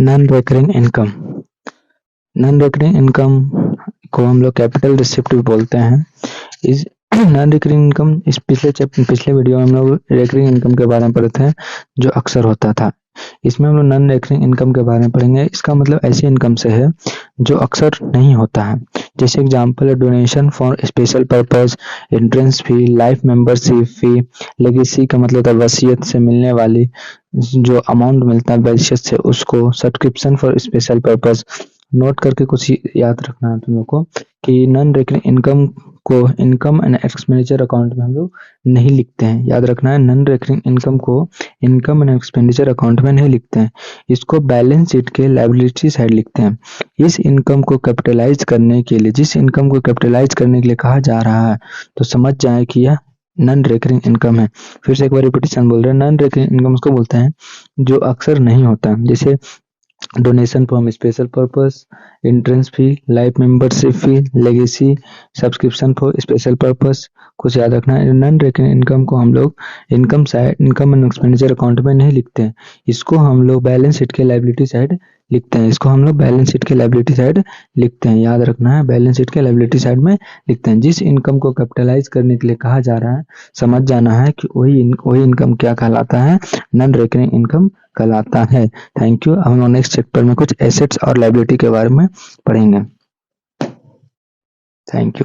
Non recurring income. Non recurring income को हम लोग कैपिटल रिसिप्ट भी बोलते हैं। इस नॉन रिकरिंग इनकम इस पिछले वीडियो में हम लोग रिकरिंग इनकम के बारे में पढ़े थे जो अक्सर होता था। इसमें हम लोग नॉन रिकरिंग इनकम के बारे में पढ़ेंगे। इसका मतलब ऐसी इनकम से है जो अक्सर नहीं होता है। जैसे एग्जांपल है donation for special purpose, entrance fee, life membership fee. Legacy का मतलब है वसीयत से मिलने वाली जो अमाउंट मिलता है वसीयत से उसको। Subscription for special purpose. Note करके कुछ याद रखना है तुम लोग को कि नॉन रिकरिंग इनकम को इनकम एंड एक्सपेंडिचर अकाउंट में हम लोग नहीं लिखते हैं। याद रखना है नॉन रिकरिंग इनकम को इनकम एंड एक्सपेंडिचर अकाउंट में नहीं लिखते हैं, इसको बैलेंस शीट के लायबिलिटी साइड लिखते हैं। इस इनकम को कैपिटलाइज करने के लिए जिस इनकम को कैपिटलाइज करने के लिए कहा जा रहा है तो समझ जाए कि यह नॉन रिकरिंग इनकम है। फिर से एक बार रिपीटेशन बोल रहे हैं। नॉन रिकरिंग इनकम उसको बोलते हैं जो अक्सर नहीं होता है। जैसे donation from special purpose, entrance fee, life membership fee, legacy, subscription for special purpose. कुछ याद रखना है नॉन रिकरिंग इनकम को हम लोग income side income and expenditure account में नहीं लिखते हैं, इसको हम लोग बैलेंस शीट के लायबिलिटी साइड लिखते हैं। इसको हम लोग बैलेंस शीट के लायबिलिटी साइड लिखते हैं। याद रखना है बैलेंस शीट के लायबिलिटी साइड में लिखते हैं। जिस इनकम को कैपिटलाइज करने के लिए कहा जा रहा है समझ जाना है कि वही इनकम क्या कहलाता है, नॉन रिकरिंग इनकम कहलाता है। Thank you. हम लोग नेक्स्ट चैप्टर में कुछ एसेट्स और लायबिलिटी के बारे में पढ़ेंगे। Thank you.